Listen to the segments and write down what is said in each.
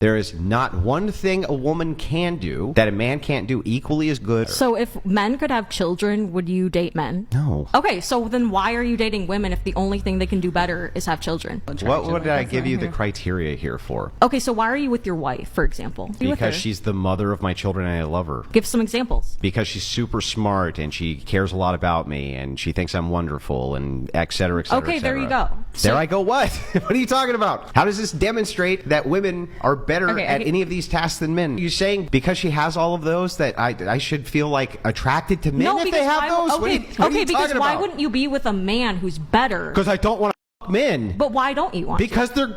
There is not one thing a woman can do that a man can't do equally as good. So if men could have children, would you date men? No. Okay, so then why are you dating women if the only thing they can do better is have children? What did I give you the criteria here for? Okay, so why are you with your wife, for example? Because she's the mother of my children and I love her. Give some examples. Because she's super smart and she cares a lot about me and she thinks I'm wonderful and et cetera, et cetera, Okay, et cetera. there you go. There I go, what? What are you talking about? How does this demonstrate that women are better at any of these tasks than men? You're saying because she has all of those that I should feel like attracted to men if they have those? Okay, because why wouldn't you be with a man who's better? Because I don't want to fuck men. But why don't you want Because to? they're...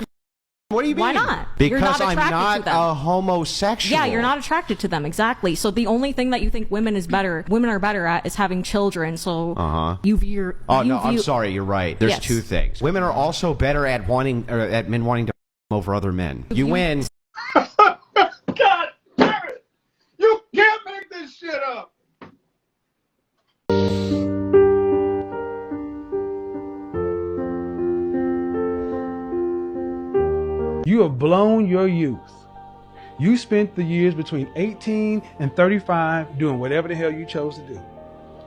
What do you mean? Why not? Because I'm not a homosexual. Yeah, you're not attracted to them, exactly. So the only thing that you think women are better at is having children. So I'm sorry, you're right. There's two things. Women are also better at men wanting to over other men. You win. God damn it! You can't make this shit up. You have blown your youth. You spent the years between 18 and 35 doing whatever the hell you chose to do.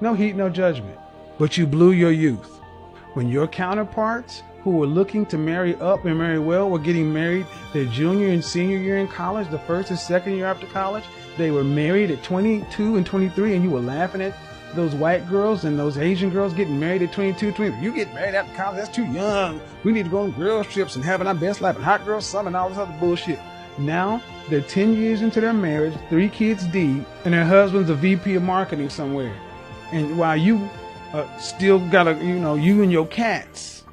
No heat, no judgment. But you blew your youth. When your counterparts who were looking to marry up and marry well were getting married their junior and senior year in college, the first and second year after college, they were married at 22 and 23, and you were laughing at those white girls and those Asian girls getting married at 22, 23. You get married after college, that's too young. We need to go on girls trips and having our best life and hot girl summer and all this other bullshit. Now, they're 10 years into their marriage, 3 kids deep, and their husband's a VP of marketing somewhere. And while you still got you and your cats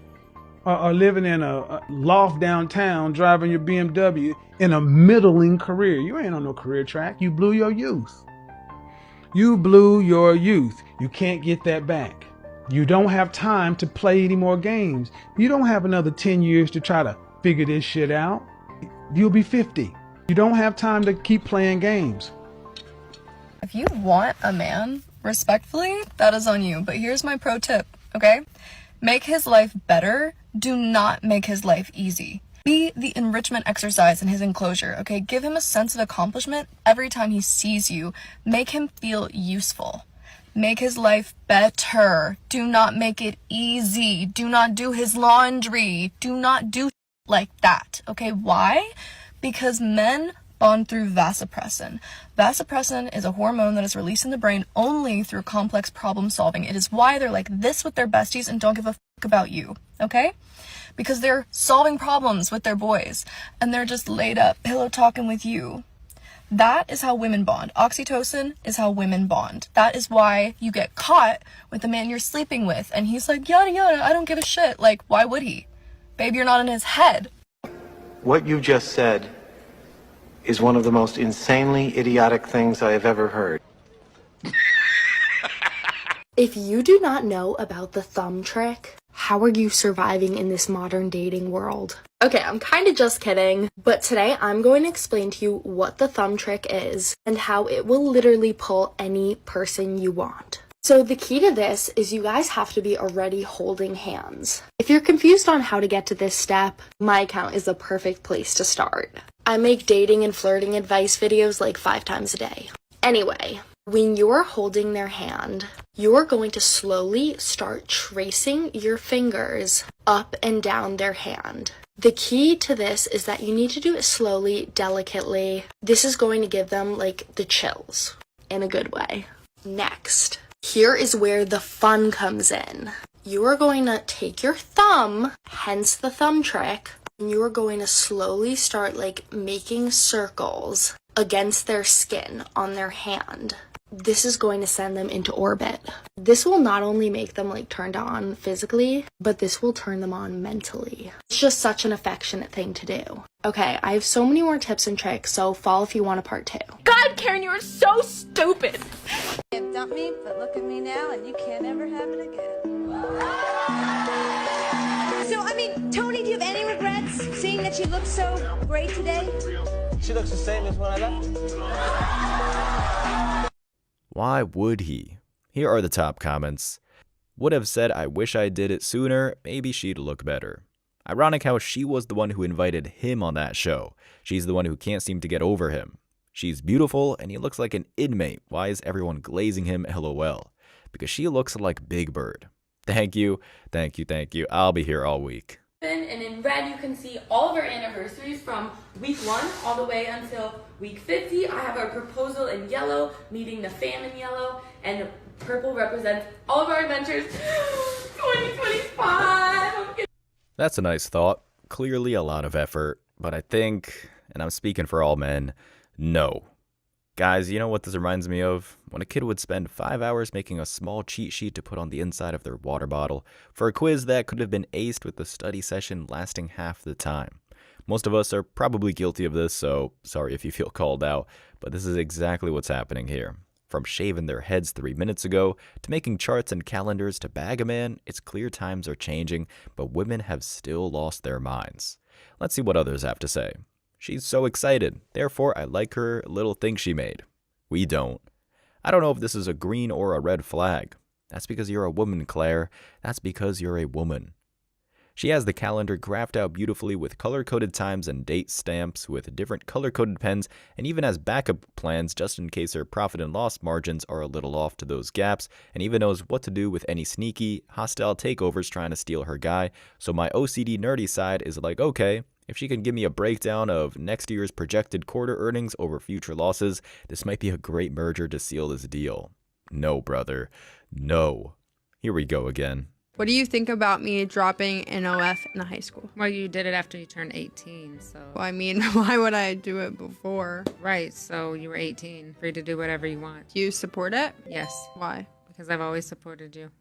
are living in a loft downtown, driving your BMW in a middling career. You ain't on no career track. You blew your youth. You blew your youth. You can't get that back. You don't have time to play any more games. You don't have another 10 years to try to figure this shit out. You'll be 50. You don't have time to keep playing games. If you want a man, respectfully, that is on you. But here's my pro tip, okay? Make his life better. Do not make his life easy. Be the enrichment exercise in his enclosure, okay? Give him a sense of accomplishment every time he sees you. Make him feel useful. Make his life better. Do not make it easy. Do not do his laundry. Do not do like that, okay? Why? Because men bond through vasopressin. Vasopressin is a hormone that is released in the brain only through complex problem solving. It is why they're like this with their besties and don't give a fuck about you, okay? Because they're solving problems with their boys and they're just laid up pillow talking with you. That is how women bond. Oxytocin is how women bond. That is why you get caught with the man you're sleeping with and he's like, yada yada, I don't give a shit. Like, why would he? Babe, you're not in his head. What you just said is one of the most insanely idiotic things I have ever heard. If you do not know about the thumb trick, how are you surviving in this modern dating world? Okay, I'm kind of just kidding, but today I'm going to explain to you what the thumb trick is and how it will literally pull any person you want. So the key to this is you guys have to be already holding hands. If you're confused on how to get to this step, my account is the perfect place to start. I make dating and flirting advice videos like 5 times a day. Anyway, when you're holding their hand, you're going to slowly start tracing your fingers up and down their hand. The key to this is that you need to do it slowly, delicately. This is going to give them like the chills in a good way. Next, here is where the fun comes in. You are going to take your thumb, hence the thumb trick, and you are going to slowly start like making circles against their skin on their hand. This is going to send them into orbit. This will not only make them like turned on physically, but this will turn them on mentally. It's just such an affectionate thing to do. Okay, I have so many more tips and tricks, so follow if you want a part 2. God, Karen, you are so stupid. You dumped me, but look at me now, and you can't ever have it again. So, I mean, Tony, do you have any regrets seeing that you look so great today? She looks the same as when I left. Why would he? Here are the top comments. Would have said I wish I did it sooner, maybe she'd look better. Ironic how she was the one who invited him on that show. She's the one who can't seem to get over him. She's beautiful and he looks like an inmate. Why is everyone glazing him LOL? Because she looks like Big Bird. Thank you. I'll be here all week. And in red, you can see all of our anniversaries from week 1 all the way until week 50. I have our proposal in yellow, meeting the fam in yellow, and purple represents all of our adventures. 2025. That's a nice thought. Clearly a lot of effort, but I think, and I'm speaking for all men, no. Guys, you know what this reminds me of? When a kid would spend 5 hours making a small cheat sheet to put on the inside of their water bottle for a quiz that could have been aced with the study session lasting half the time. Most of us are probably guilty of this, so sorry if you feel called out, but this is exactly what's happening here. From shaving their heads 3 minutes ago, to making charts and calendars to bag a man, it's clear times are changing, but women have still lost their minds. Let's see what others have to say. She's so excited, therefore I like her little thing she made. We don't. I don't know if this is a green or a red flag. That's because you're a woman, Claire. That's because you're a woman. She has the calendar graphed out beautifully with color-coded times and date stamps with different color-coded pens, and even has backup plans just in case her profit and loss margins are a little off to those gaps, and even knows what to do with any sneaky, hostile takeovers trying to steal her guy. So my OCD nerdy side is like, okay, if she can give me a breakdown of next year's projected quarter earnings over future losses, this might be a great merger to seal this deal. No, brother. No. Here we go again. What do you think about me dropping an OF in high school? Well, you did it after you turned 18, so... Well, I mean, why would I do it before? Right, so you were 18, free to do whatever you want. Do you support it? Yes. Why? Because I've always supported you.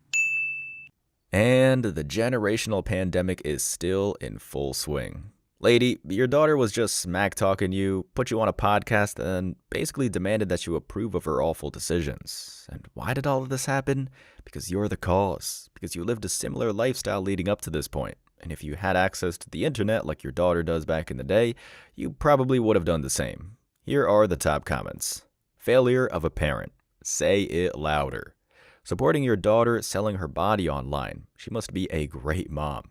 And the generational pandemic is still in full swing. Lady, your daughter was just smack-talking you, put you on a podcast, and basically demanded that you approve of her awful decisions. And why did all of this happen? Because you're the cause. Because you lived a similar lifestyle leading up to this point. And if you had access to the internet like your daughter does back in the day, you probably would have done the same. Here are the top comments. Failure of a parent. Say it louder. Supporting your daughter selling her body online. She must be a great mom.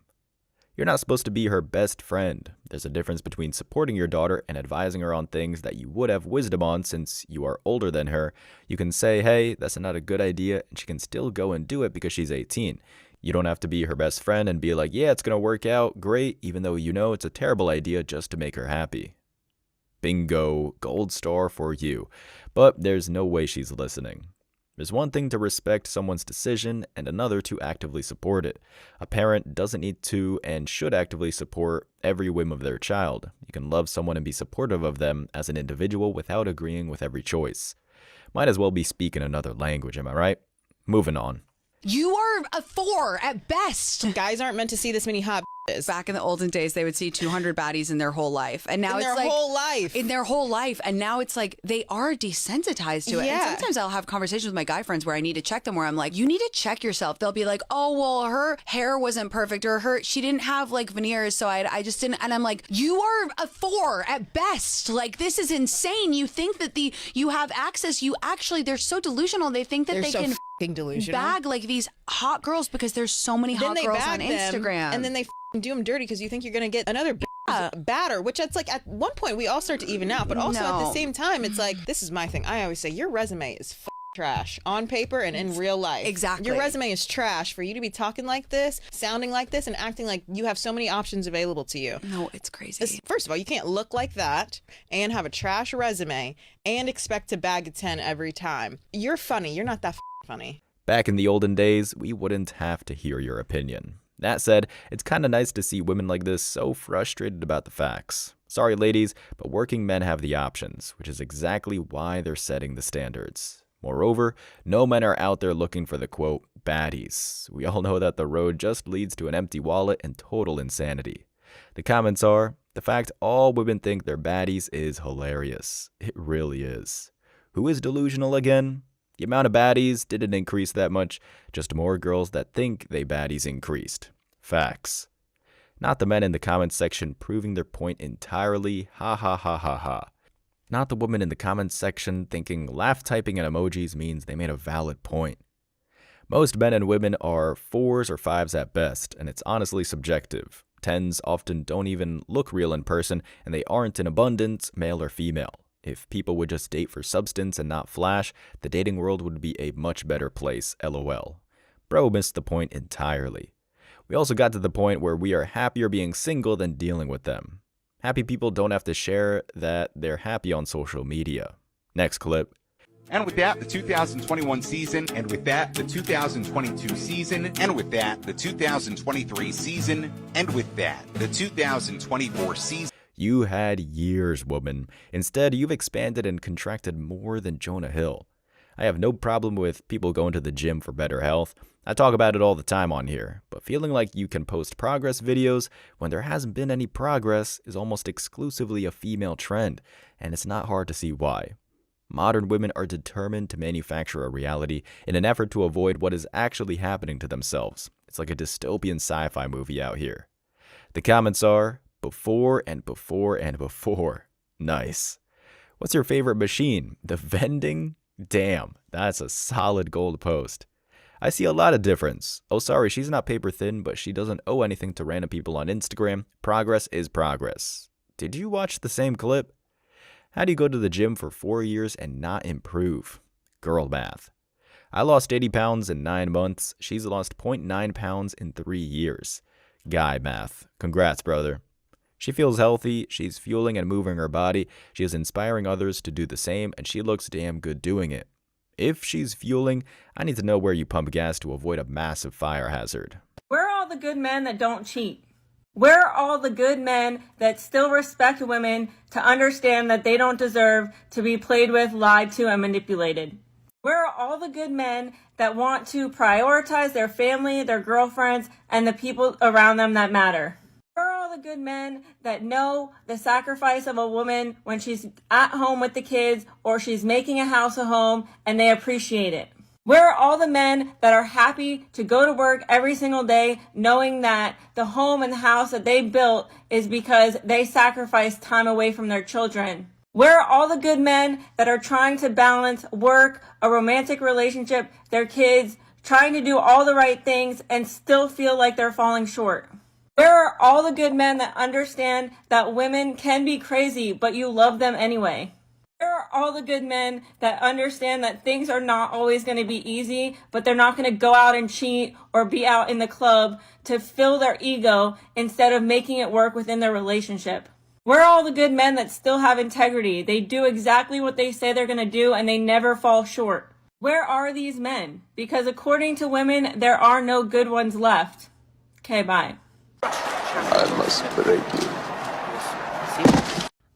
You're not supposed to be her best friend. There's a difference between supporting your daughter and advising her on things that you would have wisdom on since you are older than her. You can say, hey, that's not a good idea, and she can still go and do it because she's 18. You don't have to be her best friend and be like, yeah, it's going to work out great, even though you know it's a terrible idea just to make her happy. Bingo, gold star for you. But there's no way she's listening. There's one thing to respect someone's decision and another to actively support it. A parent doesn't need to and should actively support every whim of their child. You can love someone and be supportive of them as an individual without agreeing with every choice. Might as well be speaking another language, am I right? Moving on. You are a 4 at best. Guys aren't meant to see this many hot bitches. Back in the olden days, they would see 200 baddies in their whole life. And now in it's their like... whole life. In their whole life. And now it's like they are desensitized to it. Yeah. And sometimes I'll have conversations with my guy friends where I need to check them, where I'm like, you need to check yourself. They'll be like, oh, well, her hair wasn't perfect, or she didn't have like veneers, so I just didn't. And I'm like, you are a 4 at best. Like, this is insane. You think that you have access. You actually, they're so delusional. They think that they can bag like these hot girls because there's so many hot girls on Instagram. And then they do them dirty because you think you're going to get another batter, which it's like at one point we all start to even out, but also at the same time, it's like, this is my thing. I always say your resume is trash on paper and in real life. Exactly. Your resume is trash for you to be talking like this, sounding like this, and acting like you have so many options available to you. No, it's crazy. First of all, you can't look like that and have a trash resume and expect to bag a 10 every time. You're funny. You're not that funny. Back in the olden days, we wouldn't have to hear your opinion. That said, it's kind of nice to see women like this so frustrated about the facts. Sorry, ladies, but working men have the options, which is exactly why they're setting the standards. Moreover, no men are out there looking for the, quote, baddies. We all know that the road just leads to an empty wallet and total insanity. The comments are, the fact all women think they're baddies is hilarious. It really is. Who is delusional again? The amount of baddies didn't increase that much, just more girls that think they baddies increased. Facts. Not the men in the comments section proving their point entirely, ha ha ha ha ha. Not the women in the comments section thinking laugh typing and emojis means they made a valid point. Most men and women are 4s or 5s at best, and it's honestly subjective. Tens often don't even look real in person, and they aren't in abundance, male or female. If people would just date for substance and not flash, the dating world would be a much better place, lol. Bro missed the point entirely. We also got to the point where we are happier being single than dealing with them. Happy people don't have to share that they're happy on social media. Next clip. And with that, the 2021 season, and with that, the 2022 season, and with that, the 2023 season, and with that, the 2024 season. You had years, woman. Instead, you've expanded and contracted more than Jonah Hill. I have no problem with people going to the gym for better health. I talk about it all the time on here, but feeling like you can post progress videos when there hasn't been any progress is almost exclusively a female trend, and it's not hard to see why. Modern women are determined to manufacture a reality in an effort to avoid what is actually happening to themselves. It's like a dystopian sci-fi movie out here. The comments are, before and before and before. Nice. What's your favorite machine? The vending? Damn, that's a solid gold post. I see a lot of difference. Oh, sorry, she's not paper thin, but she doesn't owe anything to random people on Instagram. Progress is progress. Did you watch the same clip? How do you go to the gym for 4 years and not improve? Girl math. I lost 80 pounds in 9 months. She's lost 0.9 pounds in 3 years. Guy math. Congrats, brother. She feels healthy, she's fueling and moving her body, she is inspiring others to do the same, and she looks damn good doing it. If she's fueling, I need to know where you pump gas to avoid a massive fire hazard. Where are all the good men that don't cheat? Where are all the good men that still respect women to understand that they don't deserve to be played with, lied to, and manipulated? Where are all the good men that want to prioritize their family, their girlfriends, and the people around them that matter? Where are all the good men that know the sacrifice of a woman when she's at home with the kids or she's making a house a home and they appreciate it? Where are all the men that are happy to go to work every single day knowing that the home and the house that they built is because they sacrificed time away from their children? Where are all the good men that are trying to balance work, a romantic relationship, their kids, trying to do all the right things and still feel like they're falling short? Where are all the good men that understand that women can be crazy, but you love them anyway? Where are all the good men that understand that things are not always going to be easy, but they're not going to go out and cheat or be out in the club to fill their ego instead of making it work within their relationship? Where are all the good men that still have integrity? They do exactly what they say they're going to do and they never fall short. Where are these men? Because according to women, there are no good ones left. Okay, bye. I must break you.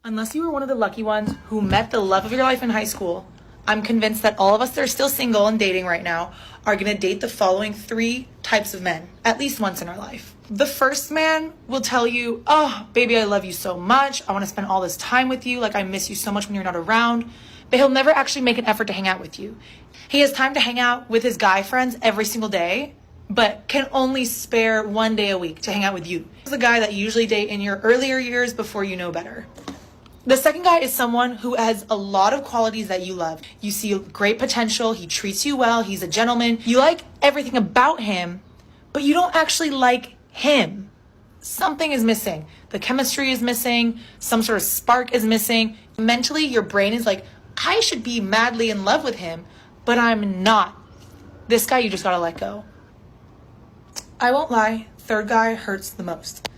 Unless you were one of the lucky ones who met the love of your life in high school, I'm convinced that all of us that are still single and dating right now are going to date the following 3 types of men, at least once in our life. The first man will tell you, oh, baby, I love you so much. I want to spend all this time with you. Like, I miss you so much when you're not around. But he'll never actually make an effort to hang out with you. He has time to hang out with his guy friends every single day, but can only spare 1 day a week to hang out with you. He's the guy that you usually date in your earlier years before you know better. The second guy is someone who has a lot of qualities that you love. You see great potential, he treats you well, he's a gentleman. You like everything about him, but you don't actually like him. Something is missing. The chemistry is missing, some sort of spark is missing. Mentally, your brain is like, I should be madly in love with him, but I'm not. This guy you just gotta let go. I won't lie, third guy hurts the most.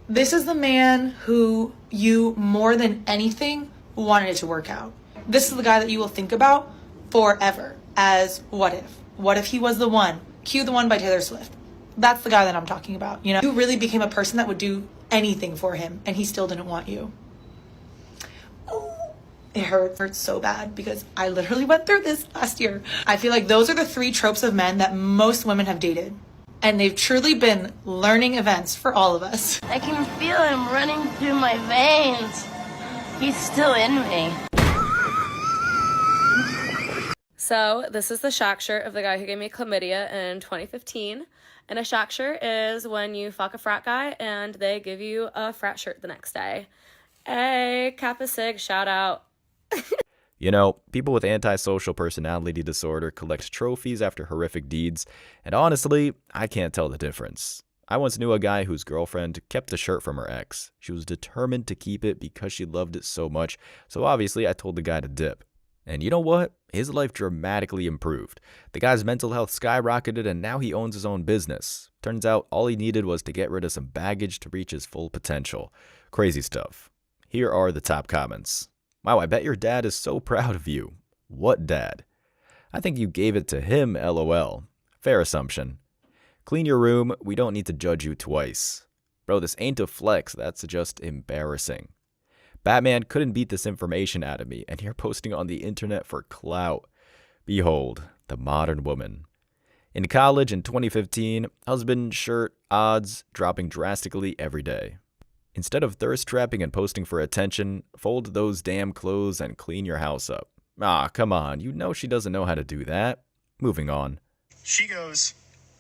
This is the man who you, more than anything, wanted it to work out. This is the guy that you will think about forever as what if. What if he was the one? Cue The One by Taylor Swift. That's the guy that I'm talking about. You know, you really became a person that would do anything for him and he still didn't want you. It hurts so bad because I literally went through this last year. I feel like those are the 3 tropes of men that most women have dated. And they've truly been learning events for all of us. I can feel him running through my veins. He's still in me. So this is the shock shirt of the guy who gave me chlamydia in 2015. And a shock shirt is when you fuck a frat guy and they give you a frat shirt the next day. Hey, Kappa Sig, shout out. You know, people with antisocial personality disorder collect trophies after horrific deeds, and honestly, I can't tell the difference. I once knew a guy whose girlfriend kept a shirt from her ex. She was determined to keep it because she loved it so much, so obviously I told the guy to dip. And you know what? His life dramatically improved. The guy's mental health skyrocketed and now he owns his own business. Turns out all he needed was to get rid of some baggage to reach his full potential. Crazy stuff. Here are the top comments. Wow, I bet your dad is so proud of you. What dad? I think you gave it to him, lol. Fair assumption. Clean your room, we don't need to judge you twice. Bro, this ain't a flex, that's just embarrassing. Batman couldn't beat this information out of me, and you're posting on the internet for clout. Behold, the modern woman. In college in 2015, husband, shirt, odds dropping drastically every day. Instead of thirst trapping and posting for attention, fold those damn clothes and clean your house up. Ah, come on, you know she doesn't know how to do that. Moving on. She goes,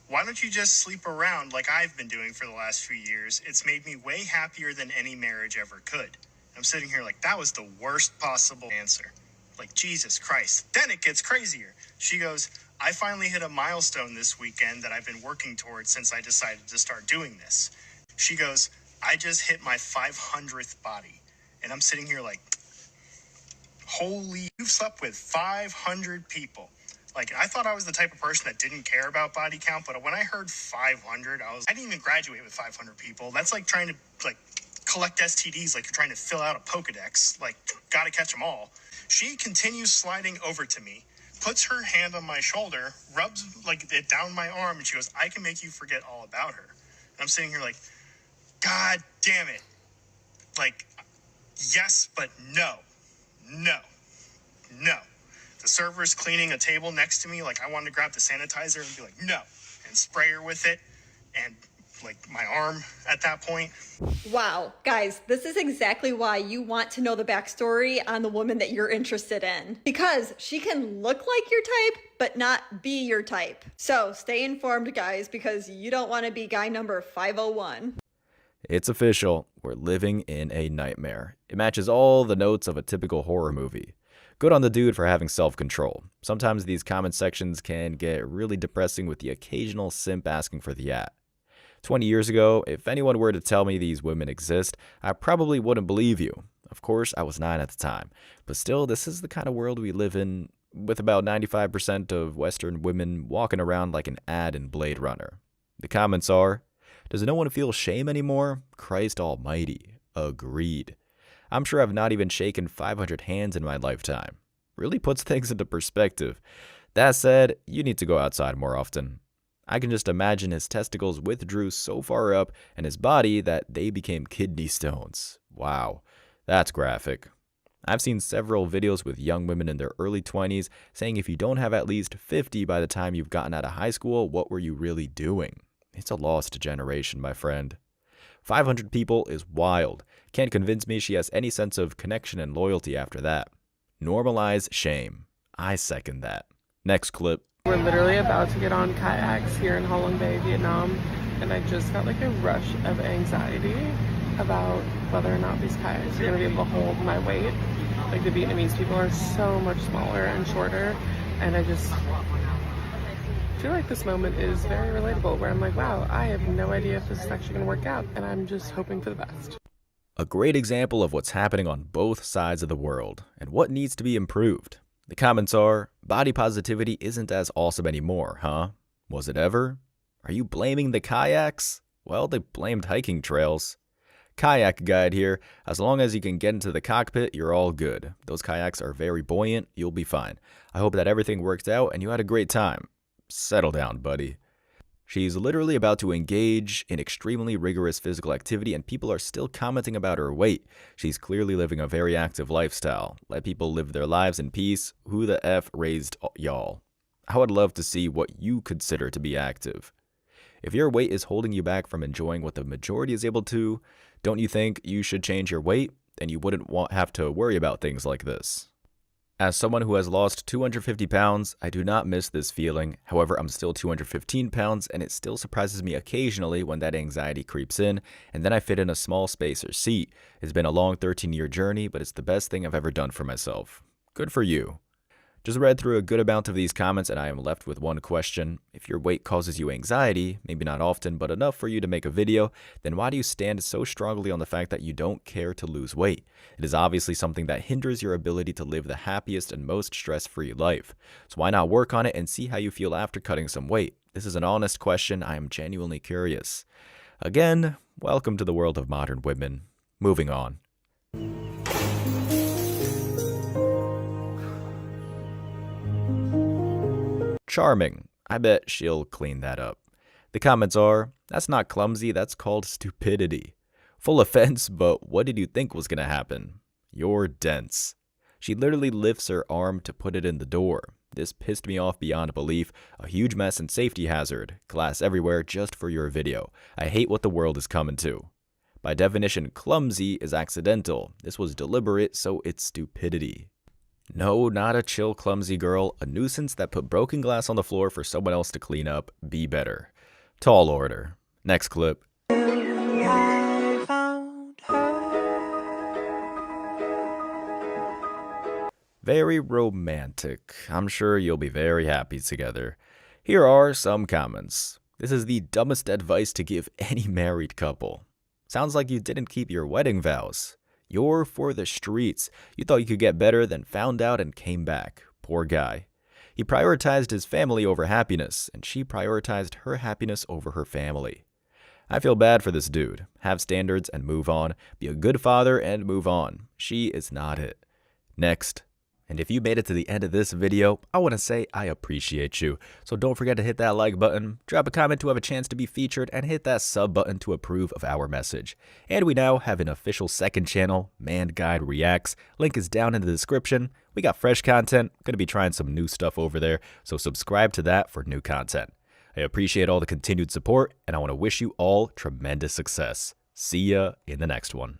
why don't you just sleep around like I've been doing for the last few years? It's made me way happier than any marriage ever could. I'm sitting here like, that was the worst possible answer. Like, Jesus Christ. Then it gets crazier. She goes, I finally hit a milestone this weekend that I've been working towards since I decided to start doing this. She goes, I just hit my 500th body. And I'm sitting here like, holy, you've slept with 500 people. Like, I thought I was the type of person that didn't care about body count, but when I heard 500, I didn't even graduate with 500 people. That's like trying to, collect STDs like you're trying to fill out a Pokedex. Like, gotta catch them all. She continues sliding over to me, puts her hand on my shoulder, rubs, it down my arm, and she goes, I can make you forget all about her. And I'm sitting here like, God damn it. Like, yes, but no. No. The server's cleaning a table next to me. Like, I wanted to grab the sanitizer and be like, no, and spray her with it. And, my arm at that point. Wow, guys, this is exactly why you want to know the backstory on the woman that you're interested in. Because she can look like your type, but not be your type. So stay informed, guys, because you don't want to be guy number 501. It's official. We're living in a nightmare. It matches all the notes of a typical horror movie. Good on the dude for having self-control. Sometimes these comment sections can get really depressing with the occasional simp asking for the at. 20 years ago, if anyone were to tell me these women exist, I probably wouldn't believe you. Of course, I was 9 at the time. But still, this is the kind of world we live in, with about 95% of Western women walking around like an ad in Blade Runner. The comments are, does no one feel shame anymore? Christ almighty. Agreed. I'm sure I've not even shaken 500 hands in my lifetime. Really puts things into perspective. That said, you need to go outside more often. I can just imagine his testicles withdrew so far up and his body that they became kidney stones. Wow, that's graphic. I've seen several videos with young women in their early 20s saying if you don't have at least 50 by the time you've gotten out of high school, what were you really doing? It's a lost generation, my friend. 500 people is wild. Can't convince me she has any sense of connection and loyalty after that. Normalize shame. I second that. Next clip. We're literally about to get on kayaks here in Halong Bay, Vietnam, and I just got a rush of anxiety about whether or not these kayaks are going to be able to hold my weight. The Vietnamese people are so much smaller and shorter, and I just feel like this moment is very relatable, where I'm like, wow, I have no idea if this is actually going to work out, and I'm just hoping for the best. A great example of what's happening on both sides of the world, and what needs to be improved. The comments are, body positivity isn't as awesome anymore, huh? Was it ever? Are you blaming the kayaks? Well, they blamed hiking trails. Kayak guide here. As long as you can get into the cockpit, you're all good. Those kayaks are very buoyant. You'll be fine. I hope that everything worked out and you had a great time. Settle down, buddy. She's literally about to engage in extremely rigorous physical activity and people are still commenting about her weight. She's clearly living a very active lifestyle. Let people live their lives in peace. Who the F raised y'all? I would love to see what you consider to be active. If your weight is holding you back from enjoying what the majority is able to, don't you think you should change your weight? Then you wouldn't have to worry about things like this. As someone who has lost 250 pounds, I do not miss this feeling. However, I'm still 215 pounds and it still surprises me occasionally when that anxiety creeps in and then I fit in a small space or seat. It's been a long 13-year journey, but it's the best thing I've ever done for myself. Good for you. Just read through a good amount of these comments and I am left with one question. If your weight causes you anxiety, maybe not often, but enough for you to make a video, then why do you stand so strongly on the fact that you don't care to lose weight? It is obviously something that hinders your ability to live the happiest and most stress-free life. So why not work on it and see how you feel after cutting some weight? This is an honest question. I am genuinely curious. Again, welcome to the world of modern women. Moving on. Charming. I bet she'll clean that up. The comments are, that's not clumsy, that's called stupidity. Full offense, but what did you think was gonna happen? You're dense. She literally lifts her arm to put it in the door. This pissed me off beyond belief. A huge mess and safety hazard. Glass everywhere just for your video. I hate what the world is coming to. By definition, clumsy is accidental. This was deliberate, so it's stupidity. No, not a chill, clumsy girl. A nuisance that put broken glass on the floor for someone else to clean up. Be better. Tall order. Next clip. Very romantic. I'm sure you'll be very happy together. Here are some comments. This is the dumbest advice to give any married couple. Sounds like you didn't keep your wedding vows. You're for the streets. You thought you could get better, then found out and came back. Poor guy. He prioritized his family over happiness, and she prioritized her happiness over her family. I feel bad for this dude. Have standards and move on. Be a good father and move on. She is not it. Next. And if you made it to the end of this video, I want to say I appreciate you. So don't forget to hit that like button, drop a comment to have a chance to be featured, and hit that sub button to approve of our message. And we now have an official second channel, Man Guide Reacts. Link is down in the description. We got fresh content, going to be trying some new stuff over there, so subscribe to that for new content. I appreciate all the continued support, and I want to wish you all tremendous success. See ya in the next one.